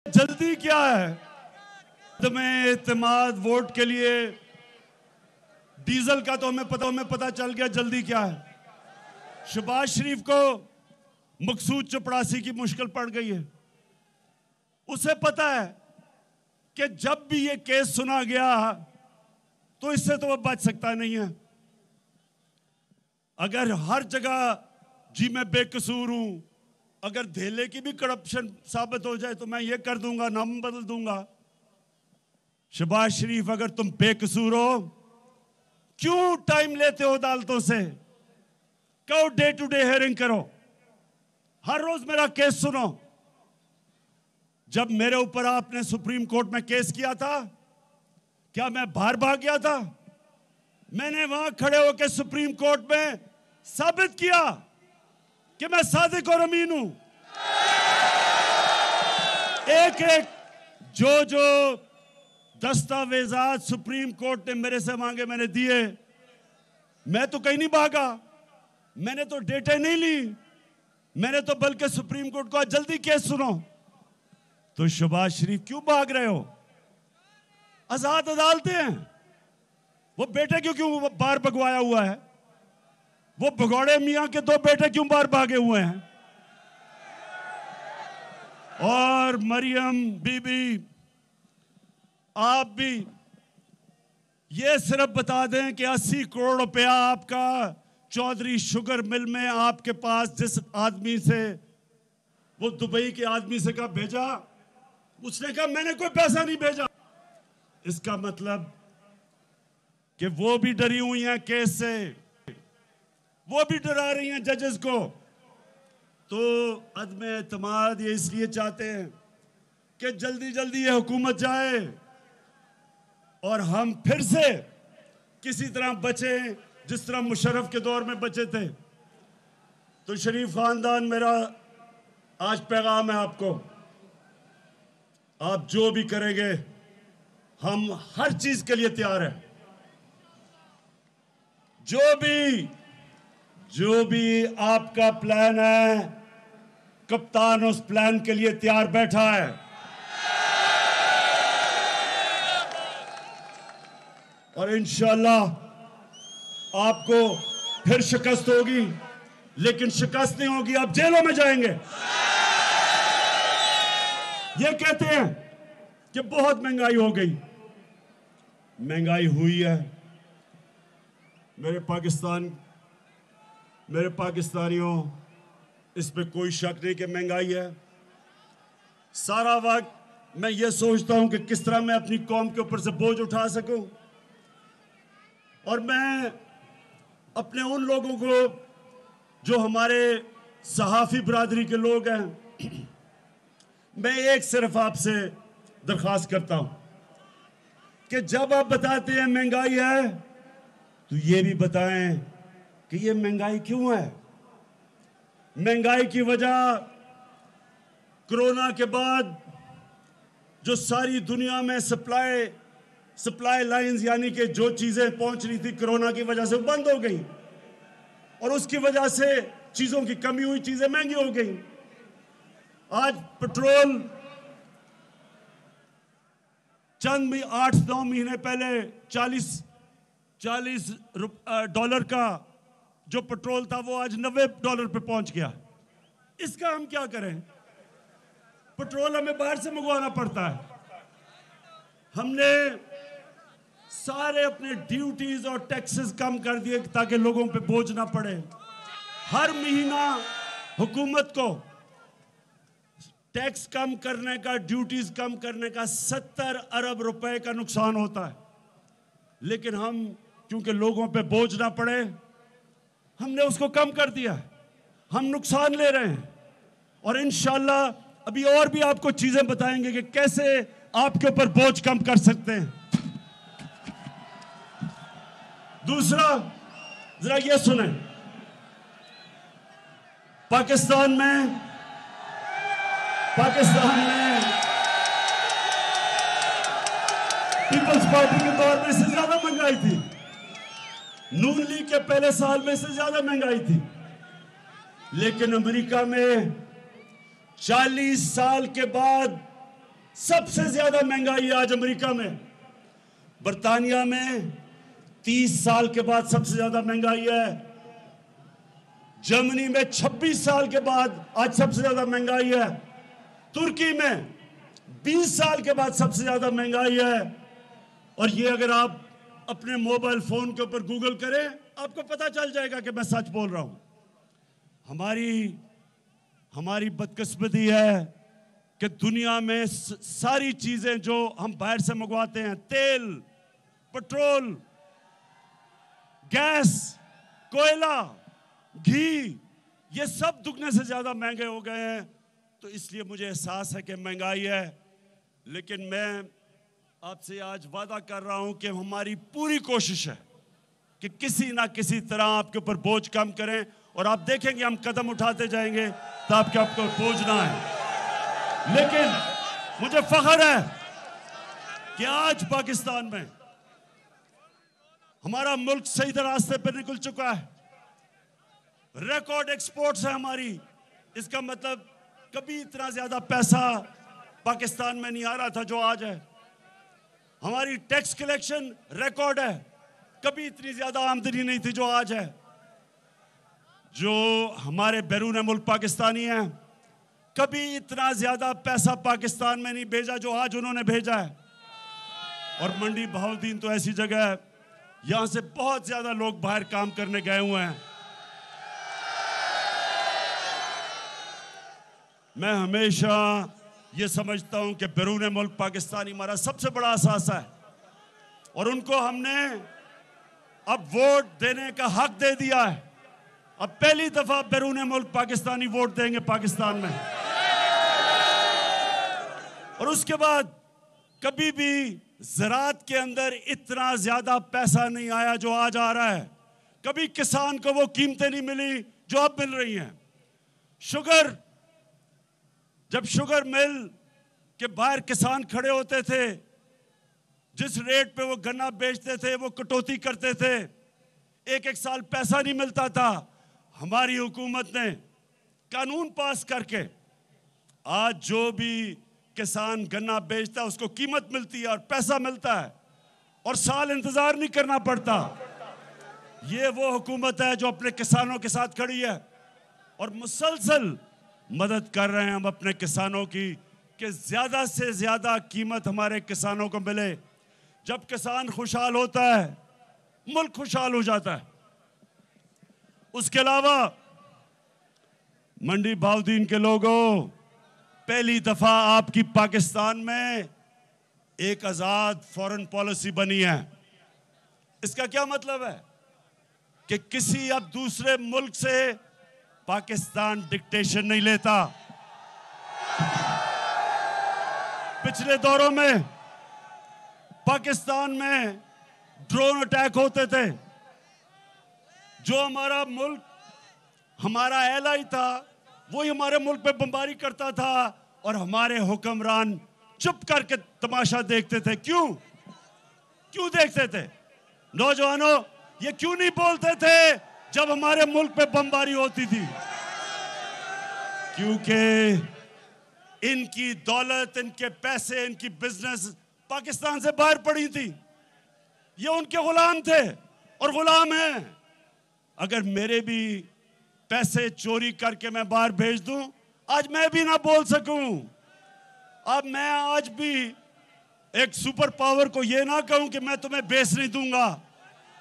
जल्दी क्या है? तुम्हें इत्तेमाद वोट के लिए डीजल का तो हमें पता चल गया। जल्दी क्या है? शहबाज शरीफ को मकसूद चपड़ासी की मुश्किल पड़ गई है। उसे पता है कि जब भी ये केस सुना गया तो इससे तो वह बच सकता नहीं है। अगर हर जगह जी मैं बेकसूर हूं, अगर धेले की भी करप्शन साबित हो जाए तो मैं ये कर दूंगा, नाम बदल दूंगा। शहबाज शरीफ, अगर तुम बेकसूर हो, क्यों टाइम लेते हो अदालतों से? कहो डे टू डे हियरिंग करो, हर रोज मेरा केस सुनो। जब मेरे ऊपर आपने सुप्रीम कोर्ट में केस किया था, क्या मैं बाहर भाग गया था? मैंने वहां खड़े होकर सुप्रीम कोर्ट में साबित किया कि मैं सादिक और अमीन हूं। एक एक जो दस्तावेजात सुप्रीम कोर्ट ने मेरे से मांगे मैंने दिए। मैं तो कहीं नहीं भागा, मैंने तो डेटे नहीं ली, मैंने तो बल्कि सुप्रीम कोर्ट को जल्दी केस सुनो। तो शहबाज शरीफ क्यों भाग रहे हो? आजाद अदालतें हैं। वो बेटे क्यों बाहर भगवाया हुआ है? वो भगौड़े मियां के दो बेटे क्यों बाहर भागे हुए हैं? और मरियम बीबी, आप भी ये सिर्फ बता दें कि 80 करोड़ रुपया आपका चौधरी शुगर मिल में आपके पास जिस आदमी से, वो दुबई के आदमी से कहा भेजा, उसने कहा मैंने कोई पैसा नहीं भेजा। इसका मतलब कि वो भी डरी हुई हैं केस से, वो भी डरा रही हैं जजेस को। तो अदम एतमाद ये इसलिए चाहते हैं कि जल्दी जल्दी ये हुकूमत जाए और हम फिर से किसी तरह बचे जिस तरह मुशर्रफ के दौर में बचे थे। तो शरीफ खानदान, मेरा आज पैगाम है आपको, आप जो भी करेंगे हम हर चीज के लिए तैयार हैं। जो भी आपका प्लान है, कप्तान उस प्लान के लिए तैयार बैठा है। और इंशाअल्लाह आपको फिर शिकस्त होगी, लेकिन शिकस्त नहीं होगी, आप जेलों में जाएंगे। ये कहते हैं कि बहुत महंगाई हो गई। महंगाई हुई है। मेरे पाकिस्तानियों, इस पे कोई शक नहीं कि महंगाई है। सारा वक्त मैं ये सोचता हूं कि किस तरह मैं अपनी कौम के ऊपर से बोझ उठा सकूं, और मैं अपने उन लोगों को जो हमारे सहाफ़ी बरादरी के लोग हैं, मैं एक सिर्फ आपसे दरख्वास्त करता हूं कि जब आप बताते हैं महंगाई है, तो ये भी बताएं कि ये महंगाई क्यों है। महंगाई की वजह कोरोना के बाद जो सारी दुनिया में सप्लाई लाइंस, यानी कि जो चीजें पहुंच रही थी कोरोना की वजह से बंद हो गई, और उसकी वजह से चीजों की कमी हुई, चीजें महंगी हो गई। आज पेट्रोल चंद 8-9 महीने पहले $40 का जो पेट्रोल था वो आज $90 पे पहुंच गया। इसका हम क्या करें? पेट्रोल हमें बाहर से मंगवाना पड़ता है। हमने सारे अपने ड्यूटीज और टैक्सेस कम कर दिए ताकि लोगों पे बोझ ना पड़े। हर महीना हुकूमत को टैक्स कम करने का, ड्यूटीज कम करने का 70 अरब रुपए का नुकसान होता है। लेकिन हम, क्योंकि लोगों पे बोझ ना पड़े, हमने उसको कम कर दिया। हम नुकसान ले रहे हैं, और इंशाअल्लाह अभी और भी आपको चीजें बताएंगे कि कैसे आपके ऊपर बोझ कम कर सकते हैं। दूसरा, जरा ये सुने, पाकिस्तान में पीपल्स पार्टी के दौर में इससे ज्यादा महंगाई थी। नून लीग के पहले साल में इससे ज्यादा महंगाई थी। लेकिन अमेरिका में 40 साल के बाद सबसे ज्यादा महंगाई है आज अमेरिका में। बर्तानिया में 30 साल के बाद सबसे ज्यादा महंगाई है। जर्मनी में 26 साल के बाद आज सबसे ज्यादा महंगाई है। तुर्की में 20 साल के बाद सबसे ज्यादा महंगाई है। और ये अगर आप अपने मोबाइल फोन के ऊपर गूगल करें, आपको पता चल जाएगा कि मैं सच बोल रहा हूं। हमारी बदकिस्मती है कि दुनिया में सारी चीजें जो हम बाहर से मंगवाते हैं, तेल, पेट्रोल, गैस, कोयला, घी, ये सब दुगने से ज्यादा महंगे हो गए हैं। तो इसलिए मुझे एहसास है कि महंगाई है, लेकिन मैं आपसे आज वादा कर रहा हूं कि हमारी पूरी कोशिश है कि किसी ना किसी तरह आपके ऊपर बोझ कम करें। और आप देखेंगे हम कदम उठाते जाएंगे तो आपके ऊपर बोझ ना है। लेकिन मुझे फख्र है कि आज पाकिस्तान में हमारा मुल्क सही रास्ते पर निकल चुका है। रिकॉर्ड एक्सपोर्ट्स है हमारी। इसका मतलब कभी इतना ज्यादा पैसा पाकिस्तान में नहीं आ रहा था जो आज है। हमारी टैक्स कलेक्शन रिकॉर्ड है। कभी इतनी ज्यादा आमदनी नहीं थी जो आज है। जो हमारे बैरून मुल्क पाकिस्तानी हैं, कभी इतना ज्यादा पैसा पाकिस्तान में नहीं भेजा जो आज उन्होंने भेजा है। और मंडी बहाउद्दीन तो ऐसी जगह है, यहां से बहुत ज्यादा लोग बाहर काम करने गए हुए हैं। मैं हमेशा ये समझता हूं कि बैरून मुल्क पाकिस्तानी हमारा सबसे बड़ा असासा है और उनको हमने अब वोट देने का हक दे दिया है। अब पहली दफा बैरून मुल्क पाकिस्तानी वोट देंगे पाकिस्तान में। और उसके बाद कभी भी ज़राअत के अंदर इतना ज्यादा पैसा नहीं आया जो आज आ रहा है। कभी किसान को वो कीमतें नहीं मिली जो अब मिल रही हैं। शुगर, जब शुगर मिल के बाहर किसान खड़े होते थे, जिस रेट पे वो गन्ना बेचते थे वो कटौती करते थे, एक साल पैसा नहीं मिलता था। हमारी हुकूमत ने कानून पास करके आज जो भी किसान गन्ना बेचता है उसको कीमत मिलती है और पैसा मिलता है और साल इंतजार नहीं करना पड़ता। ये वो हुकूमत है जो अपने किसानों के साथ खड़ी है और मुसलसल मदद कर रहे हैं हम अपने किसानों की कि ज्यादा से ज्यादा कीमत हमारे किसानों को मिले। जब किसान खुशहाल होता है, मुल्क खुशहाल हो जाता है। उसके अलावा मंडी बहाउद्दीन के लोगों, पहली दफा आपकी पाकिस्तान में एक आजाद फॉरेन पॉलिसी बनी है। इसका क्या मतलब है कि किसी अब दूसरे मुल्क से पाकिस्तान डिक्टेशन नहीं लेता। पिछले दौरों में पाकिस्तान में ड्रोन अटैक होते थे। जो हमारा मुल्क, हमारा एलाई था, वही हमारे मुल्क पे बमबारी करता था और हमारे हुक्मरान चुप करके तमाशा देखते थे। क्यों देखते थे? नौजवानों, ये क्यों नहीं बोलते थे जब हमारे मुल्क पे बमबारी होती थी? क्योंकि इनकी दौलत, इनके पैसे, इनकी बिजनेस पाकिस्तान से बाहर पड़ी थी। ये उनके गुलाम थे और गुलाम हैं। अगर मेरे भी पैसे चोरी करके मैं बाहर भेज दूं, आज मैं भी ना बोल सकूं। अब मैं आज भी एक सुपर पावर को ये ना कहूं कि मैं तुम्हें बेच नहीं दूंगा,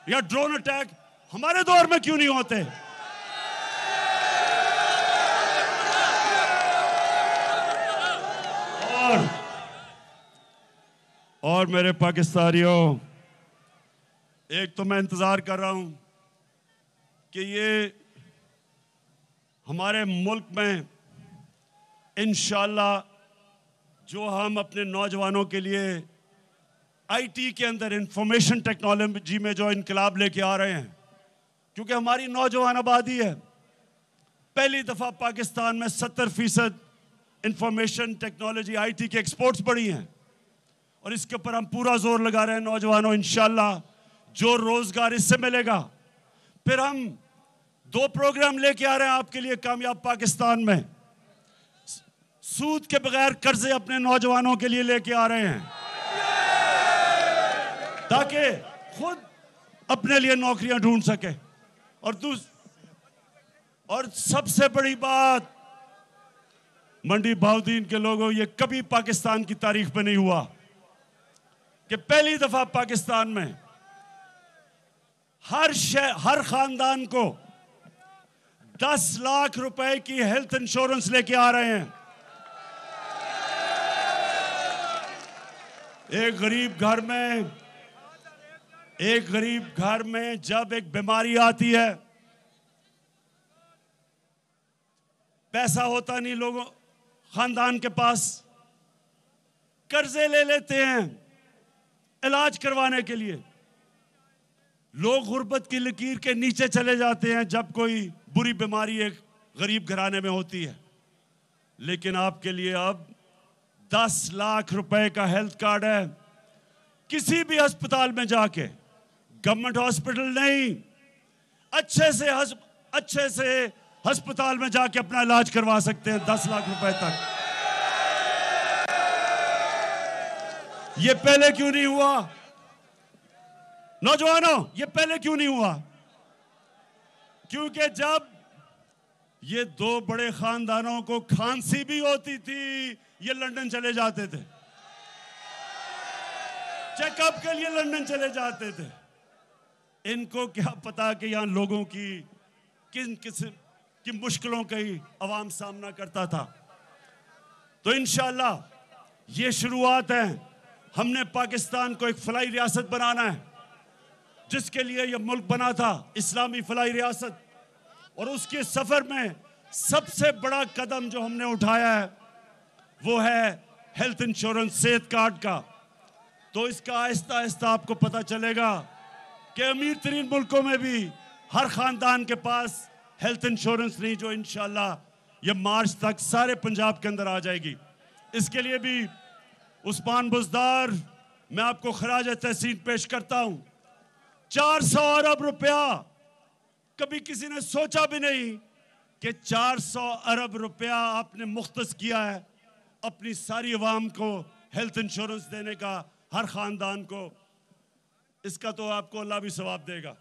या ड्रोन अटैक हमारे दौर में क्यों नहीं होते? और मेरे पाकिस्तानियों, एक तो मैं इंतजार कर रहा हूं कि ये हमारे मुल्क में इंशाअल्लाह जो हम अपने नौजवानों के लिए आईटी के अंदर, इंफॉर्मेशन टेक्नोलॉजी में जो इनकलाब लेके आ रहे हैं, क्योंकि हमारी नौजवान आबादी है। पहली दफा पाकिस्तान में 70% इंफॉर्मेशन टेक्नोलॉजी, आईटी के एक्सपोर्ट्स बढ़ी हैं और इसके ऊपर हम पूरा जोर लगा रहे हैं। नौजवानों, इंशाअल्लाह जो रोजगार इससे मिलेगा। फिर हम 2 प्रोग्राम लेके आ रहे हैं आपके लिए कामयाब पाकिस्तान में। सूद के बगैर कर्जे अपने नौजवानों के लिए लेके आ रहे हैं ताकि खुद अपने लिए नौकरियां ढूंढ सके। और सबसे बड़ी बात, मंडी बहाउद्दीन के लोगों, ये कभी पाकिस्तान की तारीख में नहीं हुआ कि पहली दफा पाकिस्तान में हर खानदान को 10 लाख रुपए की हेल्थ इंश्योरेंस लेके आ रहे हैं। एक गरीब घर में जब एक बीमारी आती है, पैसा होता नहीं लोगों खानदान के पास, कर्जे ले लेते हैं इलाज करवाने के लिए। लोग गुर्बत की लकीर के नीचे चले जाते हैं जब कोई बुरी बीमारी एक गरीब घराने में होती है। लेकिन आपके लिए अब 10 लाख रुपए का हेल्थ कार्ड है। किसी भी अस्पताल में जाके, गवर्नमेंट हॉस्पिटल नहीं, अच्छे से अस्पताल में जाके अपना इलाज करवा सकते हैं 10 लाख रुपए तक। ये पहले क्यों नहीं हुआ? नौजवानों, ये पहले क्यों नहीं हुआ? क्योंकि जब ये दो बड़े खानदानों को खांसी भी होती थी, ये लंदन चले जाते थे, चेकअप के लिए लंदन चले जाते थे। इनको क्या पता कि यहां लोगों की किन किस्म की मुश्किलों का ही अवाम सामना करता था। तो इंशाअल्लाह ये शुरुआत है। हमने पाकिस्तान को एक फलाई रियासत बनाना है, जिसके लिए यह मुल्क बना था, इस्लामी फलाई रियासत। और उसके सफर में सबसे बड़ा कदम जो हमने उठाया है वो है हेल्थ इंश्योरेंस, सेहत कार्ड का। तो इसका आहिस्ता आहिस्ता आपको पता चलेगा कि अमीर तरीन मुल्कों में भी हर खानदान के पास हेल्थ इंश्योरेंस नहीं, जो इंशाअल्लाह ये मार्च तक सारे पंजाब के अंदर आ जाएगी। इसके लिए भी उस्मान बुज़दार, मैं आपको खराज तहसीन पेश करता हूं। 400 अरब रुपया, कभी किसी ने सोचा भी नहीं कि 400 अरब रुपया आपने मुख्तस किया है अपनी सारी अवाम को हेल्थ इंश्योरेंस देने का, हर खानदान को। इसका तो आपको अल्लाह भी सवाब देगा।